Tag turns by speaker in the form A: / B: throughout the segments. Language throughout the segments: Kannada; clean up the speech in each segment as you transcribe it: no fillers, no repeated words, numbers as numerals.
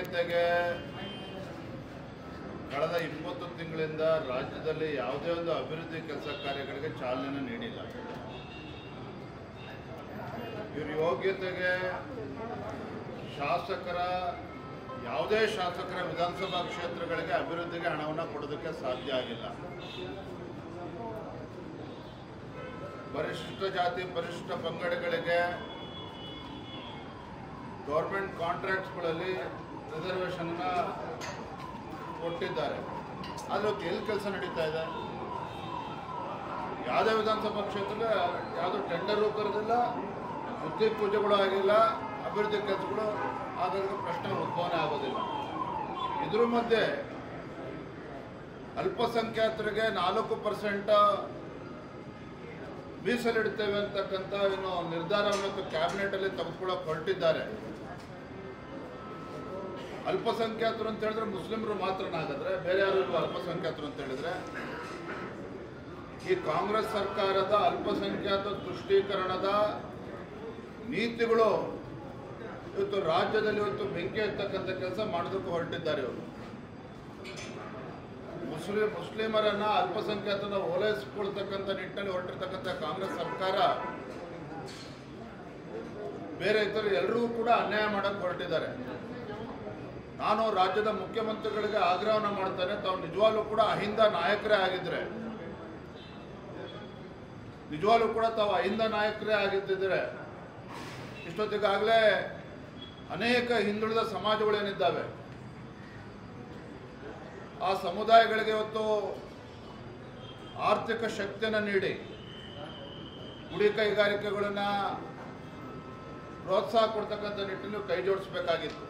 A: ಯೋಗ್ಯತೆಗೆ ಕಳೆದ 20 ತಿಂಗಳಿಂದ ರಾಜ್ಯದಲ್ಲಿ ಯಾವುದೇ ಒಂದು ಅಭಿವೃದ್ಧಿ ಕೆಲಸ ಕಾರ್ಯಗಳಿಗೆ ಚಾಲನೆ ನೀಡಿಲ್ಲ. ಇವ್ರ ಯೋಗ್ಯತೆಗೆ ಯಾವುದೇ ಶಾಸಕರ ವಿಧಾನಸಭಾ ಕ್ಷೇತ್ರಗಳಿಗೆ ಅಭಿವೃದ್ಧಿಗೆ ಹಣವನ್ನು ಕೊಡೋದಕ್ಕೆ ಸಾಧ್ಯ ಆಗಿಲ್ಲ. ಪರಿಶಿಷ್ಟ ಜಾತಿ ಪರಿಶಿಷ್ಟ ಪಂಗಡಗಳಿಗೆ ಗೌರ್ಮೆಂಟ್ ಕಾಂಟ್ರಾಕ್ಟ್ಸ್ಗಳಲ್ಲಿ ರಿಸರ್ವೇಷನ್ನ ಕೊಟ್ಟಿದ್ದಾರೆ. ಆದರೆ ಎಲ್ಲಿ ಕೆಲಸ ನಡೀತಾ ಇದೆ? ಯಾವುದೇ ವಿಧಾನಸಭಾ ಕ್ಷೇತ್ರದಲ್ಲಿ ಯಾವುದೋ ಟೆಂಡರು ಕರೆದಿಲ್ಲ, ಬುದ್ಧಿ ಪೂಜೆಗಳು ಆಗಿಲ್ಲ, ಅಭಿವೃದ್ಧಿ ಕೆಲಸಗಳು ಆಗೋದಕ್ಕೆ ಪ್ರಶ್ನೆ ಉದ್ಭವನೆ ಆಗೋದಿಲ್ಲ. ಇದ್ರ ಮಧ್ಯೆ ಅಲ್ಪಸಂಖ್ಯಾತರಿಗೆ 4% ಮೀಸಲಿಡ್ತೇವೆ ಅಂತಕ್ಕಂಥ ಏನು ನಿರ್ಧಾರವನ್ನು ಕ್ಯಾಬಿನೆಟಲ್ಲಿ ತೆಗೆದುಕೊಳ್ಳೋಕೆ ಹೊರಟಿದ್ದಾರೆ. ಅಲ್ಪಸಂಖ್ಯಾತರು ಅಂತ ಹೇಳಿದ್ರೆ ಮುಸ್ಲಿಮರು ಮಾತ್ರನಾಗಿದ್ರೆ ಬೇರೆ ಯಾರು ಇಲ್ವಾ ಅಲ್ಪಸಂಖ್ಯಾತರು ಅಂತ ಹೇಳಿದ್ರೆ? ಈ ಕಾಂಗ್ರೆಸ್ ಸರ್ಕಾರದ ಅಲ್ಪಸಂಖ್ಯಾತ ತುಷ್ಟೀಕರಣದ ನೀತಿಗಳು ಇವತ್ತು ರಾಜ್ಯದಲ್ಲಿ ಬೆಂಕಿ ಹತ್ತಕ್ಕಂಥ ಕೆಲಸ ಮಾಡೋದಕ್ಕೆ ಹೊರಟಿದ್ದಾರೆ. ಇವರು ಮುಸ್ಲಿಮರನ್ನ ಅಲ್ಪಸಂಖ್ಯಾತನ ಓಲೈಸಿಕೊಳ್ತಕ್ಕಂಥ ನಿಟ್ಟಿನಲ್ಲಿ ಹೊರಟಿರ್ತಕ್ಕಂಥ ಕಾಂಗ್ರೆಸ್ ಸರ್ಕಾರ ಬೇರೆ ಇತರ ಎಲ್ಲರಿಗೂ ಕೂಡ ಅನ್ಯಾಯ ಮಾಡಕ್ಕೆ ಹೊರಟಿದ್ದಾರೆ. ನಾನು ರಾಜ್ಯದ ಮುಖ್ಯಮಂತ್ರಿಗಳಿಗೆ ಆಗ್ರಹವನ್ನು ಮಾಡ್ತೇನೆ, ತಾವು ನಿಜವಾಗ್ಲೂ ಕೂಡ ಅಹಿಂದ ನಾಯಕರೇ ಆಗಿದ್ರೆ, ನಿಜವಾಗ್ಲೂ ಕೂಡ ತಾವು ಅಹಿಂದ ನಾಯಕರೇ ಆಗಿದ್ದಿದ್ರೆ ಇಷ್ಟೊತ್ತಿಗಾಗಲೇ ಅನೇಕ ಹಿಂದುಳಿದ ಸಮಾಜಗಳೇನಿದ್ದಾವೆ ಆ ಸಮುದಾಯಗಳಿಗೆ ಇವತ್ತು ಆರ್ಥಿಕ ಶಕ್ತಿಯನ್ನು ನೀಡಿ ಗುಡಿ ಕೈಗಾರಿಕೆಗಳನ್ನು ಪ್ರೋತ್ಸಾಹ ಕೊಡ್ತಕ್ಕಂಥ ನಿಟ್ಟಿನಲ್ಲಿ ಕೈ ಜೋಡಿಸಬೇಕಾಗಿತ್ತು.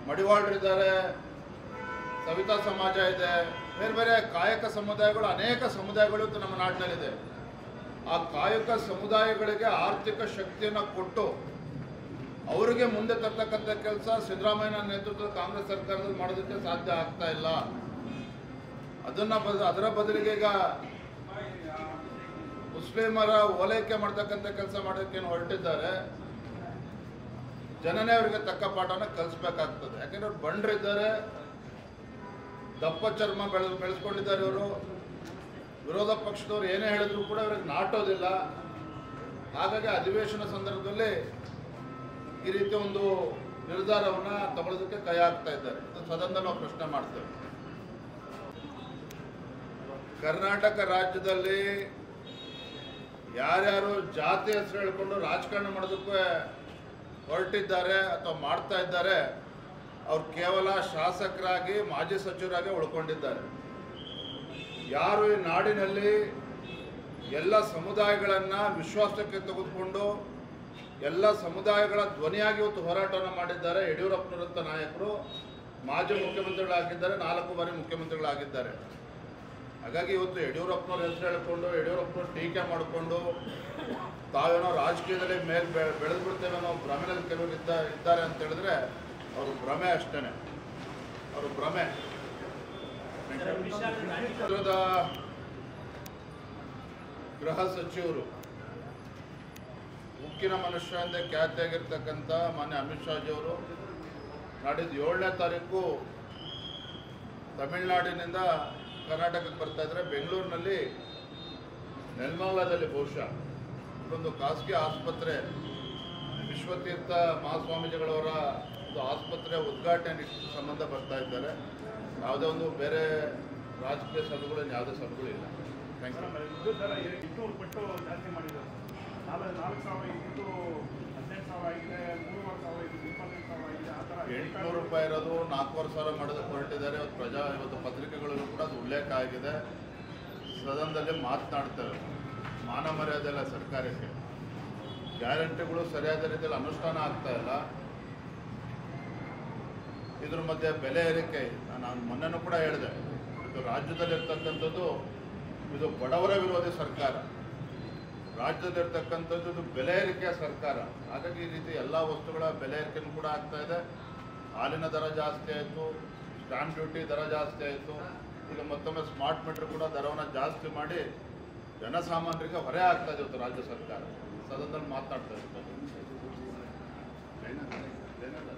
A: ಮಡಿವಾಳರಿದ್ದಾರೆ, ಸವಿತಾ ಸಮಾಜ ಇದೆ, ಬೇರೆ ಬೇರೆ ಕಾಯಕ ಸಮುದಾಯಗಳು, ಅನೇಕ ಸಮುದಾಯಗಳು ನಮ್ಮ ನಾಡಿನಲ್ಲಿದೆ. ಆ ಕಾಯಕ ಸಮುದಾಯಗಳಿಗೆ ಆರ್ಥಿಕ ಶಕ್ತಿಯನ್ನು ಕೊಟ್ಟು ಅವರಿಗೆ ಮುಂದೆ ತರ್ತಕ್ಕಂಥ ಕೆಲಸ ಸಿದ್ದರಾಮಯ್ಯ ನೇತೃತ್ವದ ಕಾಂಗ್ರೆಸ್ ಸರ್ಕಾರದಲ್ಲಿ ಮಾಡೋದಕ್ಕೆ ಸಾಧ್ಯ ಆಗ್ತಾ ಇಲ್ಲ. ಅದರ ಬದಲಿಗೆ ಈಗ ಮುಸ್ಲಿಮರ ಓಲೈಕೆ ಮಾಡ್ತಕ್ಕಂಥ ಕೆಲಸ ಮಾಡೋದಕ್ಕೆ ಹೊರಟಿದ್ದಾರೆ. ಜನನೇ ಅವರಿಗೆ ತಕ್ಕ ಪಾಠನ ಕಲಿಸ್ಬೇಕಾಗ್ತದೆ. ಯಾಕೆಂದ್ರೆ ಅವ್ರು ಬಂಡ್ರಿದ್ದಾರೆ, ದಪ್ಪ ಚರ್ಮ ಬೆಳೆಸ್ಕೊಂಡಿದ್ದಾರೆ. ಇವರು ವಿರೋಧ ಪಕ್ಷದವ್ರು ಏನೇ ಹೇಳಿದ್ರು ಕೂಡ ಅವ್ರಿಗೆ ನಾಟೋದಿಲ್ಲ. ಹಾಗಾಗಿ ಅಧಿವೇಶನ ಸಂದರ್ಭದಲ್ಲಿ ಈ ರೀತಿ ಒಂದು ನಿರ್ಧಾರವನ್ನು ತಗೊಳ್ಳೋದಕ್ಕೆ ಕೈ ಹಾಕ್ತಾ ಇದ್ದಾರೆ. ಸದನದಲ್ಲಿ ನಾವು ಪ್ರಶ್ನೆ ಮಾಡ್ತೇವೆ. ಕರ್ನಾಟಕ ರಾಜ್ಯದಲ್ಲಿ ಯಾರ್ಯಾರು ಜಾತಿ ಹೆಸರು ಹೇಳ್ಕೊಂಡು ರಾಜಕಾರಣ ಮಾಡೋದಕ್ಕೆ ಹೊರಟಿದ್ದಾರೆ ಅಥವಾ ಮಾಡ್ತಾ ಇದ್ದಾರೆ, ಅವ್ರು ಕೇವಲ ಶಾಸಕರಾಗಿ ಮಾಜಿ ಸಚಿವರಾಗಿ ಉಳ್ಕೊಂಡಿದ್ದಾರೆ. ಯಾರು ಈ ನಾಡಿನಲ್ಲಿ ಎಲ್ಲ ಸಮುದಾಯಗಳನ್ನು ವಿಶ್ವಾಸಕ್ಕೆ ತೆಗೆದುಕೊಂಡು ಎಲ್ಲ ಸಮುದಾಯಗಳ ಧ್ವನಿಯಾಗಿ ಇವತ್ತು ಹೋರಾಟವನ್ನು ಮಾಡಿದ್ದಾರೆ ಯಡಿಯೂರಪ್ಪನವರಂಥ ನಾಯಕರು. ಮಾಜಿ ಮುಖ್ಯಮಂತ್ರಿಗಳಾಗಿದ್ದಾರೆ, 4 ಬಾರಿ ಮುಖ್ಯಮಂತ್ರಿಗಳಾಗಿದ್ದಾರೆ. ಹಾಗಾಗಿ ಇವತ್ತು ಯಡಿಯೂರಪ್ಪನವ್ರ ಹೆಸರು ಹೇಳಿಕೊಂಡು ಯಡಿಯೂರಪ್ಪನವ್ರು ಟೀಕೆ ಮಾಡಿಕೊಂಡು ತಾವೇನೋ ರಾಜಕೀಯದಲ್ಲಿ ಬೆಳೆದು ಬಿಡ್ತೇವೆ ಅನ್ನೋ ಭ್ರಮೆಯಲ್ಲಿ ಕೆಲವರು ಇದ್ದಾರೆ ಅಂತ ಹೇಳಿದ್ರೆ ಅವರು ಭ್ರಮೆ ಅಷ್ಟೇ, ಅವರು ಭ್ರಮೆ. ಗೃಹ ಸಚಿವರು, ಉಕ್ಕಿನ ಮನುಷ್ಯ ಎಂದೇ ಖ್ಯಾತಿಯಾಗಿರ್ತಕ್ಕಂಥ ಮಾನ್ಯ ಅಮಿತ್ ಶಾಜಿಯವರು ನಾಡಿದ್ದು 7ನೇ ತಾರೀಕು ತಮಿಳುನಾಡಿನಿಂದ ಕರ್ನಾಟಕಕ್ಕೆ ಬರ್ತಾ ಇದ್ದಾರೆ. ಬೆಂಗಳೂರಿನಲ್ಲಿ ನೆಲಮಂಗಲದಲ್ಲಿ ಬಹುಶಃ ಒಂದು ಖಾಸಗಿ ಆಸ್ಪತ್ರೆ, ವಿಶ್ವತೀರ್ಥ ಮಹಾಸ್ವಾಮೀಜಿಗಳವರ ಒಂದು ಆಸ್ಪತ್ರೆ ಉದ್ಘಾಟನೆ ಸಂಬಂಧ ಬರ್ತಾ ಇದ್ದಾರೆ. ಯಾವುದೇ ಒಂದು ಬೇರೆ ರಾಜಕೀಯ ಸಭೆಗಳು ಯಾವುದೇ ಸಭೆಗಳು ಇಲ್ಲ. Thank you. 800 ರೂಪಾಯಿ ಇರೋದು 4,500 ಮಾಡೋದಕ್ಕೆ ಹೊರಟಿದ್ದಾರೆ. ಇವತ್ತು ಪತ್ರಿಕೆಗಳಲ್ಲೂ ಕೂಡ ಅದು ಉಲ್ಲೇಖ ಆಗಿದೆ. ಸದನದಲ್ಲಿ ಮಾತನಾಡ್ತಾರೆ. ಮಾನ ಮರ್ಯಾದೆ ಇಲ್ಲ ಸರ್ಕಾರಕ್ಕೆ. ಗ್ಯಾರಂಟಿಗಳು ಸರಿಯಾದ ರೀತಿಯಲ್ಲಿ ಅನುಷ್ಠಾನ ಆಗ್ತಾ ಇಲ್ಲ. ಇದ್ರ ಮಧ್ಯೆ ಬೆಲೆ ಏರಿಕೆ, ನಾನು ಮೊನ್ನೆನೂ ಕೂಡ ಹೇಳಿದೆ, ಇದು ರಾಜ್ಯದಲ್ಲಿರ್ತಕ್ಕಂಥದ್ದು ಇದು ಬಡವರ ವಿರೋಧಿ ಸರ್ಕಾರ, ರಾಜ್ಯದಲ್ಲಿರ್ತಕ್ಕಂಥದ್ದು ಇದು ಬೆಲೆ ಏರಿಕೆಯ ಸರ್ಕಾರ. ಹಾಗಾಗಿ ಈ ರೀತಿ ಎಲ್ಲ ವಸ್ತುಗಳ ಬೆಲೆ ಏರಿಕೆನೂ ಕೂಡ ಆಗ್ತಾ ಇದೆ. ಹಾಲಿನ ದರ ಜಾಸ್ತಿ ಆಯಿತು, ಸ್ಟಾಂಪ್ ಡ್ಯೂಟಿ ದರ ಜಾಸ್ತಿ ಆಯಿತು, ಈಗ ಮತ್ತೊಮ್ಮೆ ಸ್ಮಾರ್ಟ್ ಮೀಟರ್ ಕೂಡ ದರವನ್ನು ಜಾಸ್ತಿ ಮಾಡಿ ಜನಸಾಮಾನ್ಯರಿಗೆ ಹೊರೆ ಆಗ್ತಾ ಇದೆ ಇವತ್ತು ರಾಜ್ಯ ಸರ್ಕಾರ. ಸದನದಲ್ಲಿ ಮಾತನಾಡ್ತಾ ಇರ್ತಾರೆ. ಏನಿಲ್ಲ